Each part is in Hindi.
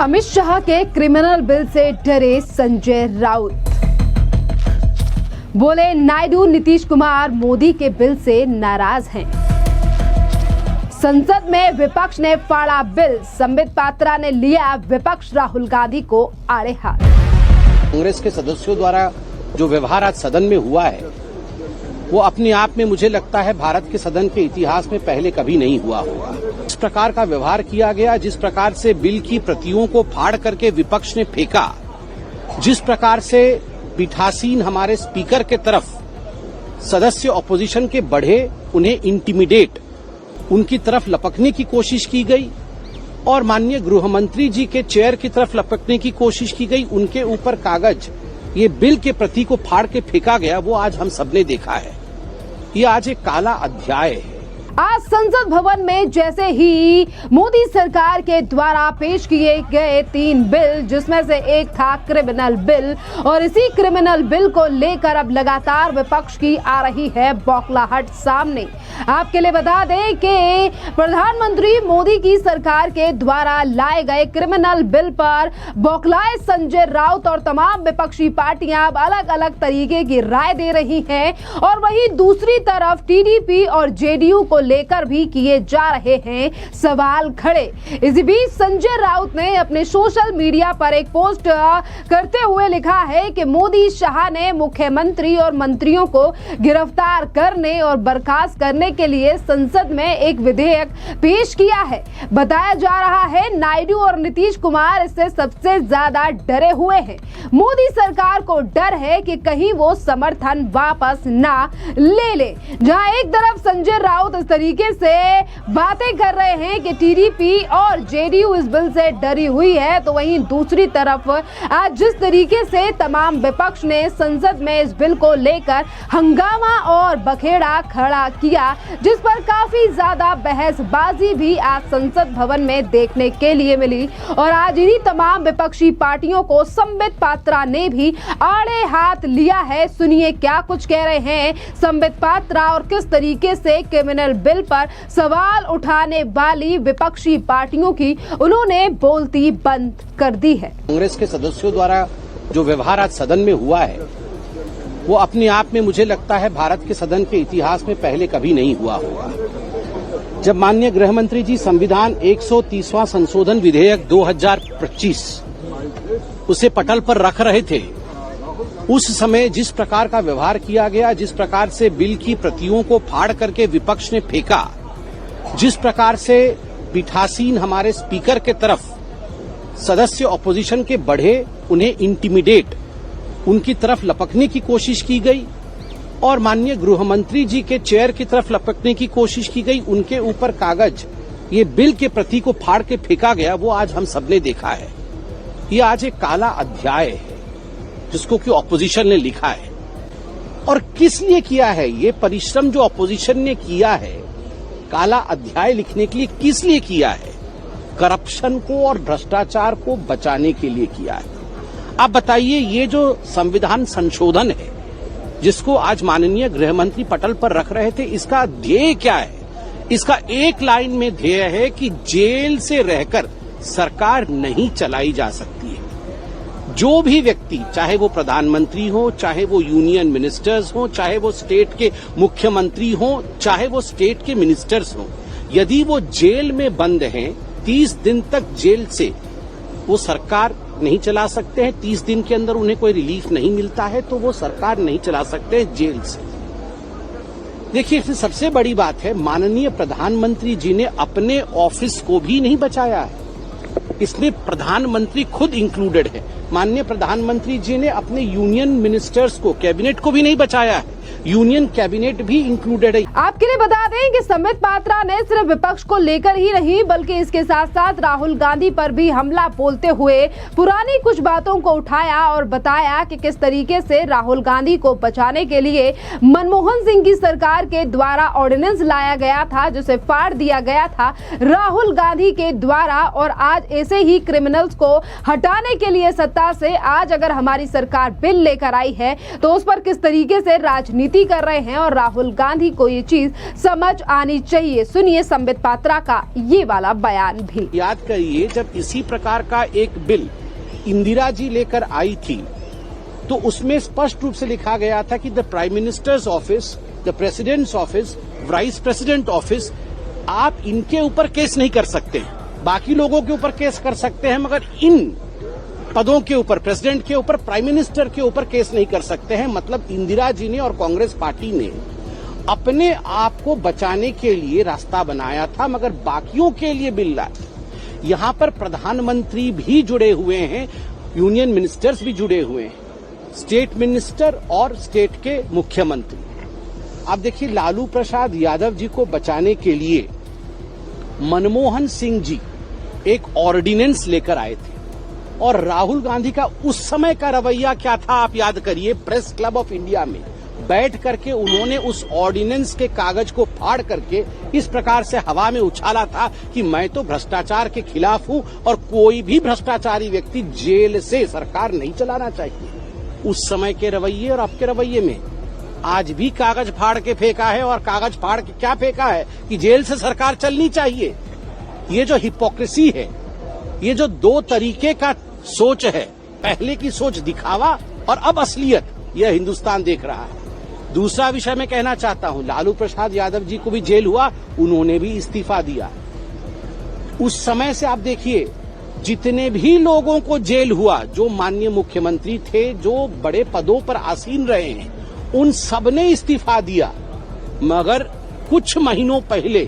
अमित शाह के क्रिमिनल बिल से डरे संजय राउत। बोले नायडू नीतीश कुमार मोदी के बिल से नाराज हैं। संसद में विपक्ष ने फाड़ा बिल, संबित पात्रा ने लिया विपक्ष राहुल गांधी को आड़े हाथ। कांग्रेस के सदस्यों द्वारा जो व्यवहार आज सदन में हुआ है वो अपने आप में मुझे लगता है भारत के सदन के इतिहास में पहले कभी नहीं हुआ होगा। इस प्रकार का व्यवहार किया गया, जिस प्रकार से बिल की प्रतियों को फाड़ करके विपक्ष ने फेंका, जिस प्रकार से पीठासीन हमारे स्पीकर के तरफ सदस्य ऑपोजिशन के बढ़े, उन्हें इंटिमिडेट, उनकी तरफ लपकने की कोशिश की गई और माननीय गृह मंत्री जी के चेयर की तरफ लपकने की कोशिश की गई। उनके ऊपर कागज, ये बिल के प्रति को फाड़ के फेंका गया, वो आज हम सबने देखा है। ये आज एक काला अध्याय है। आज संसद भवन में जैसे ही मोदी सरकार के द्वारा पेश किए गए 3 बिल, जिसमें से एक था क्रिमिनल बिल, और इसी क्रिमिनल बिल को लेकर अब लगातार विपक्ष की आ रही है बौखलाहट सामने। आपके लिए बता दें कि प्रधानमंत्री मोदी की सरकार के द्वारा लाए गए क्रिमिनल बिल पर बौखलाए संजय राउत और तमाम विपक्षी पार्टियां अब अलग अलग तरीके की राय दे रही हैं, और वहीं दूसरी तरफ टीडीपी और जेडीयू को लेकर भी किए जा रहे हैं सवाल खड़े। इसी बीच संजय राउत ने अपने सोशल मीडिया पर एक पोस्ट करते हुए लिखा है कि मोदी शाह ने मुख्यमंत्री और मंत्रियों को गिरफ्तार करने और बर्खास्त करने के लिए संसद में एक विधेयक पेश किया है। बताया जा रहा है नायडू और नीतीश कुमार इससे सबसे ज्यादा डरे हुए हैं। मोदी सरकार को डर है कि कहीं वो समर्थन वापस ना ले ले। जहां एक तरफ संजय राउत इस तरीके से बातें कर रहे हैं कि टीडीपी और जेडीयू इस बिल से डरी हुई है, तो वहीं दूसरी तरफ आज जिस तरीके से तमाम विपक्ष ने संसद में इस बिल को लेकर हंगामा और बखेड़ा खड़ा किया, जिस पर काफी ज्यादा बहसबाजी भी आज संसद भवन में देखने के लिए मिली। और आज इन्हीं तमाम विपक्षी पार्टियों को संबित पात्रा ने भी आड़े हाथ लिया है। सुनिए क्या कुछ कह रहे हैं संबित पात्रा और किस तरीके से क्रिमिनल बिल पर सवाल उठाने वाली विपक्षी पार्टियों की उन्होंने बोलती बंद कर दी है। कांग्रेस के सदस्यों द्वारा जो व्यवहार आज सदन में हुआ है वो अपने आप में मुझे लगता है भारत के सदन के इतिहास में पहले कभी नहीं हुआ होगा। जब माननीय गृह मंत्री जी संविधान 130वां संशोधन विधेयक 2025 उसे पटल पर रख रहे थे, उस समय जिस प्रकार का व्यवहार किया गया, जिस प्रकार से बिल की प्रतियों को फाड़ करके विपक्ष ने फेंका, जिस प्रकार से पीठासीन हमारे स्पीकर के तरफ सदस्य ऑपोजिशन के बढ़े, उन्हें इंटिमिडेट, उनकी तरफ लपकने की कोशिश की गई और माननीय गृह मंत्री जी के चेयर की तरफ लपकने की कोशिश की गई। उनके ऊपर कागज, ये बिल के प्रति को फाड़ के फेंका गया, वो आज हम सबने देखा है। ये आज एक काला अध्याय है जिसको कि ऑपोजिशन ने लिखा है। और किस लिए किया है ये परिश्रम जो ऑपोजिशन ने किया है काला अध्याय लिखने के लिए, किस लिए किया है? करप्शन को और भ्रष्टाचार को बचाने के लिए किया है। आप बताइए, ये जो संविधान संशोधन है जिसको आज माननीय गृह मंत्री पटल पर रख रहे थे, इसका ध्येय क्या है? इसका एक लाइन में ध्येय है कि जेल से रहकर सरकार नहीं चलाई जा सकती है। जो भी व्यक्ति, चाहे वो प्रधानमंत्री हो, चाहे वो यूनियन मिनिस्टर्स हो, चाहे वो स्टेट के मुख्यमंत्री हो, चाहे वो स्टेट के मिनिस्टर्स हो, यदि वो जेल में बंद हैं, 30 दिन तक जेल से वो सरकार नहीं चला सकते हैं, 30 दिन के अंदर उन्हें कोई रिलीफ नहीं मिलता है, तो वो सरकार नहीं चला सकते जेल से। देखिए, इसमें सबसे बड़ी बात है, माननीय प्रधानमंत्री जी ने अपने ऑफिस को भी नहीं बचाया है। इसमें प्रधानमंत्री खुद इंक्लूडेड है। माननीय प्रधानमंत्री जी ने अपने यूनियन मिनिस्टर्स को, कैबिनेट को भी नहीं बचाया है। यूनियन कैबिनेट भी इंक्लूडेड है। आपके लिए बता दें कि संबित पात्रा ने सिर्फ विपक्ष को लेकर ही नहीं, बल्कि इसके साथ साथ राहुल गांधी पर भी हमला बोलते हुए पुरानी कुछ बातों को उठाया और बताया कि किस तरीके से राहुल गांधी को बचाने के लिए मनमोहन सिंह की सरकार के द्वारा ऑर्डिनेंस लाया गया था, जिसे फाड़ दिया गया था राहुल गांधी के द्वारा। और आज ऐसे ही क्रिमिनल्स को हटाने के लिए सत्ता से आज अगर हमारी सरकार बिल लेकर आई है, तो उस पर किस तरीके से राजनीति राजनीति कर रहे हैं और राहुल गांधी को ये चीज समझ आनी चाहिए। सुनिए संबित पात्रा का ये वाला बयान भी। याद करिए, जब इसी प्रकार का एक बिल इंदिरा जी लेकर आई थी तो उसमें स्पष्ट रूप से लिखा गया था कि the prime minister's office, the president's office, vice president office, आप इनके ऊपर केस नहीं कर सकते हैं। बाकी लोगों के ऊपर केस कर सकते हैं, मगर इन पदों के ऊपर, प्रेसिडेंट के ऊपर, प्राइम मिनिस्टर के ऊपर केस नहीं कर सकते हैं। मतलब इंदिरा जी ने और कांग्रेस पार्टी ने अपने आप को बचाने के लिए रास्ता बनाया था, मगर बाकियों के लिए बिल लाए। यहां पर प्रधानमंत्री भी जुड़े हुए हैं, यूनियन मिनिस्टर्स भी जुड़े हुए हैं, स्टेट मिनिस्टर और स्टेट के मुख्यमंत्री। आप देखिए, लालू प्रसाद यादव जी को बचाने के लिए मनमोहन सिंह जी एक ऑर्डिनेंस लेकर आए थे, और राहुल गांधी का उस समय का रवैया क्या था आप याद करिए। प्रेस क्लब ऑफ इंडिया में बैठ करके उन्होंने उस ऑर्डिनेंस के कागज को फाड़ करके इस प्रकार से हवा में उछाला था कि मैं तो भ्रष्टाचार के खिलाफ हूं और कोई भी भ्रष्टाचारी व्यक्ति जेल से सरकार नहीं चलाना चाहिए। उस समय के रवैये और अब के रवैये में आज भी कागज फाड़ के फेंका है, और कागज फाड़ के क्या फेंका है कि जेल से सरकार चलनी चाहिए। ये जो हिपोक्रेसी है, ये जो दो तरीके का सोच है, पहले की सोच दिखावा और अब असलियत, यह हिंदुस्तान देख रहा है। दूसरा विषय मैं कहना चाहता हूं, लालू प्रसाद यादव जी को भी जेल हुआ, उन्होंने भी इस्तीफा दिया। उस समय से आप देखिए, जितने भी लोगों को जेल हुआ, जो माननीय मुख्यमंत्री थे, जो बड़े पदों पर आसीन रहे हैं, उन सबने इस्तीफा दिया। मगर कुछ महीनों पहले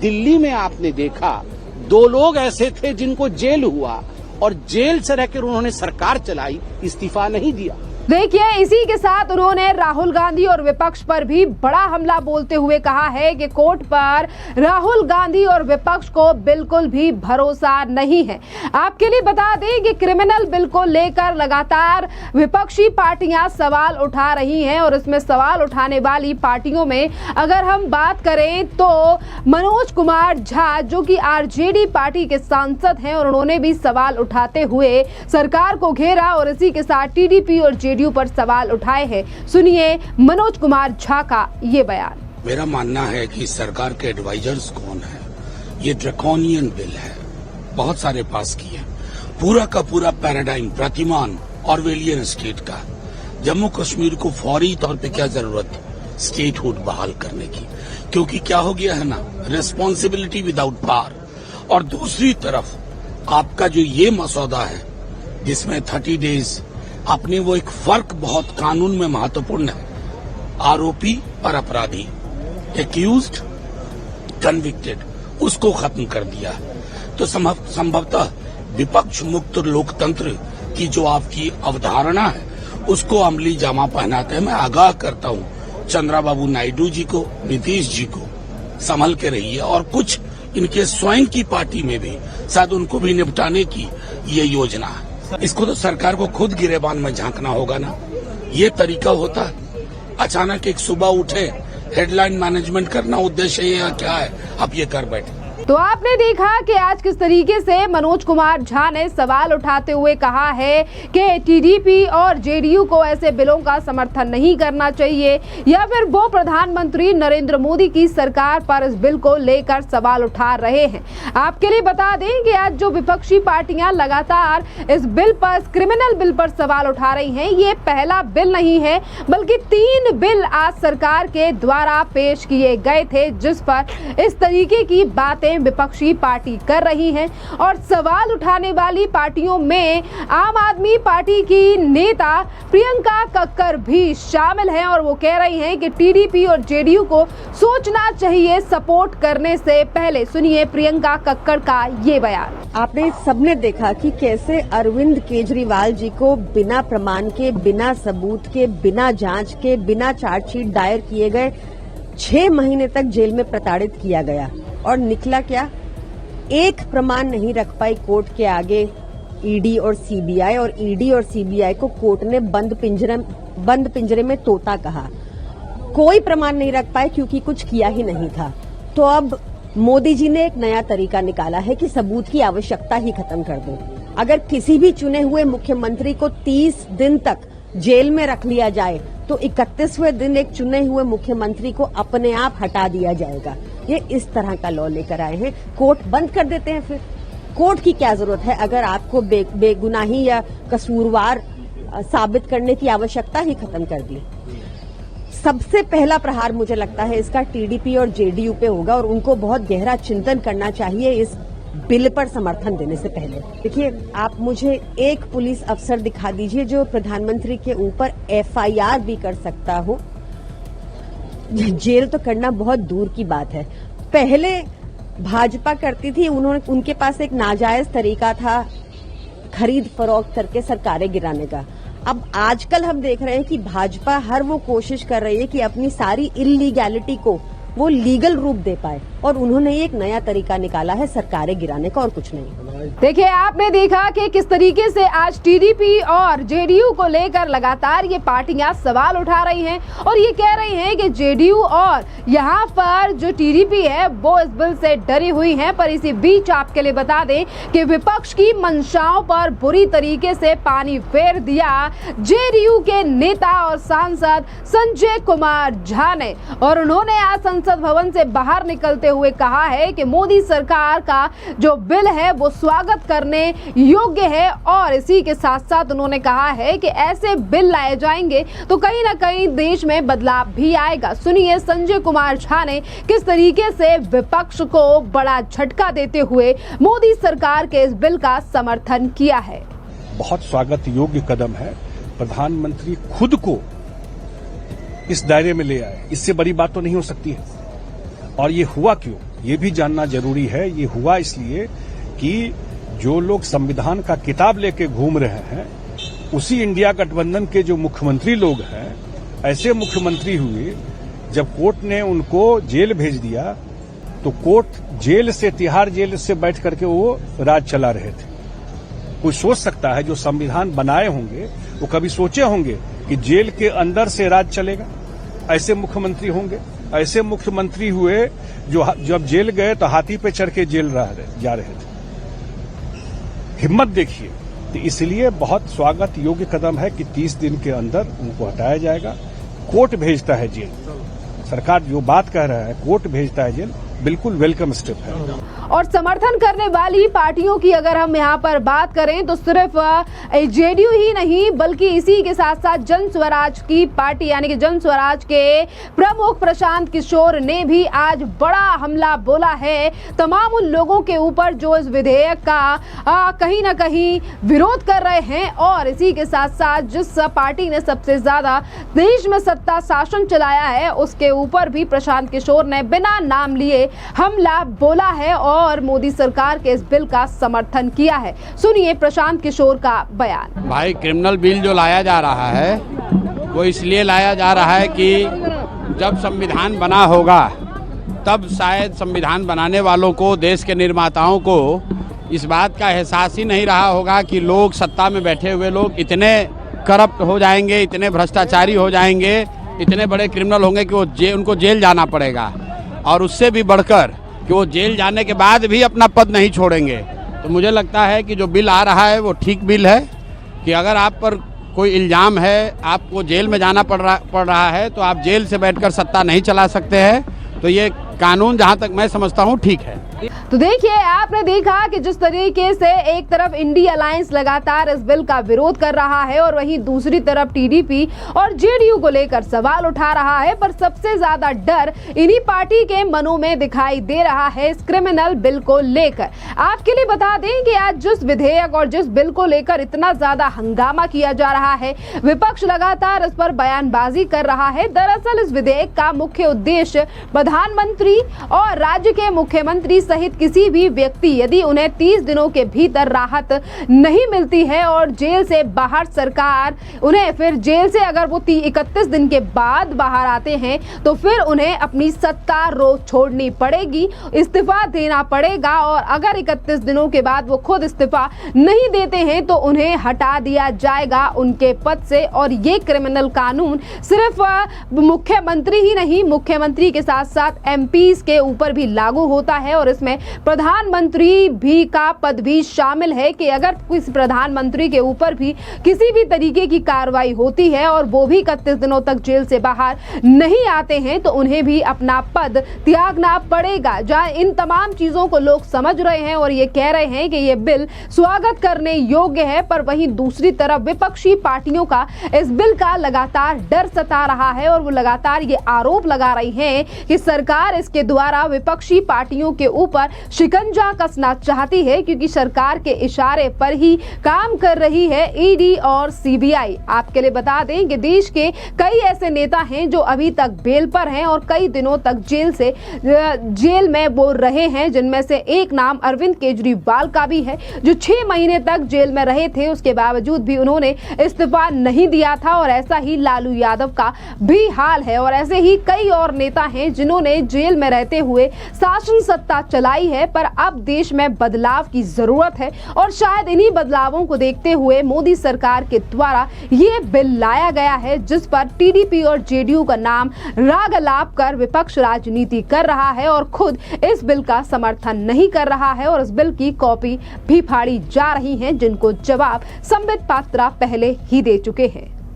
दिल्ली में आपने देखा, दो लोग ऐसे थे जिनको जेल हुआ और जेल से रहकर उन्होंने सरकार चलाई, इस्तीफा नहीं दिया। देखिए, इसी के साथ उन्होंने राहुल गांधी और विपक्ष पर भी बड़ा हमला बोलते हुए कहा है कि कोर्ट पर राहुल गांधी और विपक्ष को बिल्कुल भी भरोसा नहीं है। आपके लिए बता दें कि क्रिमिनल बिल को लेकर लगातार विपक्षी पार्टियां सवाल उठा रही हैं, और इसमें सवाल उठाने वाली पार्टियों में अगर हम बात करें तो मनोज कुमार झा, जो कि आरजेडी पार्टी के सांसद हैं, और उन्होंने भी सवाल उठाते हुए सरकार को घेरा और इसी के साथ टीडीपी और जेडीयू पर सवाल उठाए हैं। सुनिए मनोज कुमार झा का ये बयान। मेरा मानना है कि सरकार के एडवाइजर्स कौन है, ये ड्रैकोनियन बिल है, बहुत सारे पास किए, पूरा का पूरा पैराडाइम, प्रतिमान ऑरवेलियन स्टेट का। जम्मू कश्मीर को फौरी तौर पे क्या जरूरत है स्टेटहुड बहाल करने की, क्योंकि क्या हो गया है ना, रिस्पॉन्सिबिलिटी विदाउट पावर। और दूसरी तरफ आपका जो ये मसौदा है जिसमें 30 डेज, अपने वो एक फर्क बहुत कानून में महत्वपूर्ण है, आरोपी और अपराधी, एक्यूज्ड, कन्विक्टेड, उसको खत्म कर दिया। तो संभवतः विपक्ष मुक्त लोकतंत्र की जो आपकी अवधारणा है उसको अमली जामा पहनाते हैं। मैं आगाह करता हूं चंद्राबाबू नायडू जी को, नीतीश जी को, संभल के रहिए, और कुछ इनके स्वयं की पार्टी में भी शायद उनको भी निपटाने की ये योजना है। इसको तो सरकार को खुद गिरेबान में झांकना होगा ना। ये तरीका होता है अचानक एक सुबह उठे हेडलाइन मैनेजमेंट करना, उद्देश्य ये क्या है, आप ये कर बैठे। तो आपने देखा कि आज किस तरीके से मनोज कुमार झा ने सवाल उठाते हुए कहा है कि टीडीपी और जेडीयू को ऐसे बिलों का समर्थन नहीं करना चाहिए, या फिर वो प्रधानमंत्री नरेंद्र मोदी की सरकार पर इस बिल को लेकर सवाल उठा रहे हैं। आपके लिए बता दें कि आज जो विपक्षी पार्टियां लगातार इस बिल पर, क्रिमिनल बिल पर सवाल उठा रही हैं, ये पहला बिल नहीं है, बल्कि 3 बिल आज सरकार के द्वारा पेश किए गए थे, जिस पर इस तरीके की बातें विपक्षी पार्टी कर रही हैं। और सवाल उठाने वाली पार्टियों में आम आदमी पार्टी की नेता प्रियंका कक्कर भी शामिल हैं, और वो कह रही हैं कि टीडीपी और जेडीयू को सोचना चाहिए सपोर्ट करने से पहले। सुनिए प्रियंका कक्कर का ये बयान। आपने सबने देखा कि कैसे अरविंद केजरीवाल जी को बिना प्रमाण के, बिना सबूत के, बिना जांच के, बिना चार्जशीट दायर किए गए 6 महीने तक जेल में प्रताड़ित किया गया, और निकला क्या, एक प्रमाण नहीं रख पाई कोर्ट के आगे ईडी और सीबीआई, और ईडी और सीबीआई को कोर्ट ने बंद पिंजरे में तोता कहा। कोई प्रमाण नहीं रख पाए क्योंकि कुछ किया ही नहीं था। तो अब मोदी जी ने एक नया तरीका निकाला है कि सबूत की आवश्यकता ही खत्म कर दो। अगर किसी भी चुने हुए मुख्यमंत्री को 30 दिन तक जेल में रख लिया जाए तो 31वें दिन एक चुने हुए मुख्यमंत्री को अपने आप हटा दिया जाएगा। ये इस तरह का लॉ लेकर आए हैं। कोर्ट बंद कर देते हैं। फिर कोर्ट की क्या जरूरत है अगर आपको बेगुनाही या कसूरवार साबित करने की आवश्यकता ही खत्म कर दी। सबसे पहला प्रहार मुझे लगता है इसका टीडीपी और जेडीयू पे होगा और उनको बहुत गहरा चिंतन करना चाहिए इस बिल पर समर्थन देने से पहले। देखिए, आप मुझे एक पुलिस अफसर दिखा दीजिए जो प्रधानमंत्री के ऊपर एफआईआर भी कर सकता हो। जेल तो करना बहुत दूर की बात है। पहले भाजपा करती थी, उनके पास एक नाजायज तरीका था खरीद फरोख्त करके सरकारें गिराने का। अब आजकल हम देख रहे हैं कि भाजपा हर वो कोशिश कर रही है कि अपनी सारी इलीगैलिटी को वो लीगल रूप दे पाए और उन्होंने एक नया तरीका निकाला है सरकारें गिराने का और कुछ नहीं। देखिए, आपने देखा कि किस तरीके से आज टीडीपी और जेडीयू को लेकर लगातार ये पार्टियां सवाल उठा रही हैं और ये कह रही हैं कि जेडीयू और यहाँ पर जो टीडीपी है वो इस बिल से डरी हुई हैं। पर इसी बीच आपके लिए बता दें कि विपक्ष की मंशाओं पर बुरी तरीके से पानी फेर दिया जेडीयू के नेता और सांसद संजय कुमार झा ने, और उन्होंने आज संसद भवन से बाहर निकलते हुए कहा है कि मोदी सरकार का जो बिल है वो स्वागत करने योग्य है। और इसी के साथ साथ उन्होंने कहा है कि ऐसे बिल लाए जाएंगे तो कहीं ना कहीं देश में बदलाव भी आएगा। सुनिए संजय कुमार झा ने किस तरीके से विपक्ष को बड़ा झटका देते हुए मोदी सरकार के इस बिल का समर्थन किया है। बहुत स्वागत योग्य कदम है। प्रधानमंत्री खुद को इस दायरे में ले आए, इससे बड़ी बात तो नहीं हो सकती है। और ये हुआ क्यों, ये भी जानना जरूरी है। ये हुआ इसलिए कि जो लोग संविधान का किताब लेके घूम रहे हैं, उसी इंडिया गठबंधन के जो मुख्यमंत्री लोग हैं, ऐसे मुख्यमंत्री हुए जब कोर्ट ने उनको जेल भेज दिया तो कोर्ट जेल से, तिहाड़ जेल से बैठ करके वो राज चला रहे थे। कोई सोच सकता है जो संविधान बनाए होंगे वो कभी सोचे होंगे कि जेल के अंदर से राज चलेगा? ऐसे मुख्यमंत्री होंगे। ऐसे मुख्यमंत्री हुए जो जब जेल गए तो हाथी पे चढ़ के जेल जा रहे थे। हिम्मत देखिए। तो इसलिए बहुत स्वागत योग्य कदम है कि 30 दिन के अंदर उनको हटाया जाएगा। कोर्ट भेजता है जेल, सरकार जो बात कह रहा है कोर्ट भेजता है जेल, बिल्कुल वेलकम स्टेप है। और समर्थन करने वाली पार्टियों की अगर हम यहाँ पर बात करें तो सिर्फ जेडीयू ही नहीं बल्कि इसी के साथ साथ जन स्वराज की पार्टी यानी कि जन स्वराज के प्रमुख प्रशांत किशोर ने भी आज बड़ा हमला बोला है तमाम उन लोगों के ऊपर जो इस विधेयक का कहीं ना कहीं विरोध कर रहे हैं। और इसी के साथ साथ जिस पार्टी ने सबसे ज्यादा देश में सत्ता शासन चलाया है उसके ऊपर भी प्रशांत किशोर ने बिना नाम लिए हमला बोला है और मोदी सरकार के इस बिल का समर्थन किया है। सुनिए प्रशांत किशोर का बयान। भाई, क्रिमिनल बिल जो लाया जा रहा है वो इसलिए लाया जा रहा है कि जब संविधान बना होगा तब शायद संविधान बनाने वालों को, देश के निर्माताओं को इस बात का एहसास ही नहीं रहा होगा कि लोग, सत्ता में बैठे हुए लोग इतने करप्ट हो जाएंगे, इतने भ्रष्टाचारी हो जाएंगे, इतने बड़े क्रिमिनल होंगे कि उनको जेल जाना पड़ेगा। और उससे भी बढ़कर कि वो जेल जाने के बाद भी अपना पद नहीं छोड़ेंगे। तो मुझे लगता है कि जो बिल आ रहा है वो ठीक बिल है कि अगर आप पर कोई इल्ज़ाम है, आपको जेल में जाना पड़ रहा है तो आप जेल से बैठकर सत्ता नहीं चला सकते हैं। तो ये कानून जहां तक मैं समझता हूं ठीक है। तो देखिए, आपने देखा कि जिस तरीके से एक तरफ इंडी अलायंस लगातार इस बिल का विरोध कर रहा है और वहीं दूसरी तरफ टीडीपी और जेडीयू को लेकर सवाल उठा रहा है, पर सबसे ज्यादा डर इन्हीं पार्टी के मनों में दिखाई दे रहा है इस क्रिमिनल बिल को लेकर। आपके लिए बता दें कि आज जिस विधेयक और जिस बिल को लेकर इतना ज्यादा हंगामा किया जा रहा है, विपक्ष लगातार इस पर बयानबाजी कर रहा है। दरअसल इस विधेयक का मुख्य उद्देश्य प्रधानमंत्री और राज्य के मुख्यमंत्री सहित किसी भी व्यक्ति यदि उन्हें 30 दिनों के भीतर राहत नहीं मिलती है और जेल से बाहर सरकार उन्हें फिर जेल से अगर वो 31 दिन के बाद बाहर आते हैं तो फिर उन्हें अपनी सत्ता रोज छोड़नी पड़ेगी, इस्तीफा देना पड़ेगा। और अगर 31 दिनों के बाद वो खुद इस्तीफा नहीं देते हैं तो उन्हें हटा दिया जाएगा उनके पद से। और ये क्रिमिनल कानून सिर्फ मुख्यमंत्री ही नहीं, मुख्यमंत्री के साथ साथ एमपीज के ऊपर भी लागू होता है। और इस जिसमें प्रधानमंत्री भी का पद भी शामिल है कि अगर किसी प्रधानमंत्री के ऊपर भी किसी भी तरीके की कार्रवाई होती है और वो भी 31 दिनों तक जेल से बाहर नहीं आते हैं तो उन्हें भी अपना पद त्यागना पड़ेगा। जहां इन तमाम चीजों को लोग समझ रहे हैं और ये कह रहे हैं कि ये बिल स्वागत करने योग्य है, पर वहीं दूसरी तरफ विपक्षी पार्टियों का इस बिल का लगातार डर सता रहा है और वो लगातार ये आरोप लगा रही हैं कि सरकार इसके द्वारा विपक्षी पार्टियों के ऊपर शिकंजा कसना चाहती है, क्योंकि सरकार के इशारे पर ही काम कर रही है ईडी और सीबीआई। आपके लिए बता दें कि देश के कई ऐसे नेता हैं जो अभी तक बेल पर हैं और कई दिनों तक जेल में वो रहे हैं, जिनमें से एक नाम अरविंद केजरीवाल का भी है, जो 6 महीने तक जेल में रहे थे। उसके बावजूद भी उन्होंने इस्तीफा नहीं दिया था और ऐसा ही लालू यादव का भी हाल है। और ऐसे ही कई और नेता हैं जिन्होंने जेल में रहते हुए शासन सत्ता चलाई है, पर अब देश में बदलाव की जरूरत है और शायद इन्हीं बदलावों को देखते हुए मोदी सरकार के द्वारा ये बिल लाया गया है, जिस पर टीडीपी और जेडीयू का नाम राग अलाप कर विपक्ष राजनीति कर रहा है और खुद इस बिल का समर्थन नहीं कर रहा है और इस बिल की कॉपी भी फाड़ी जा रही है, जिनको जवाब संबित पात्रा पहले ही दे चुके हैं।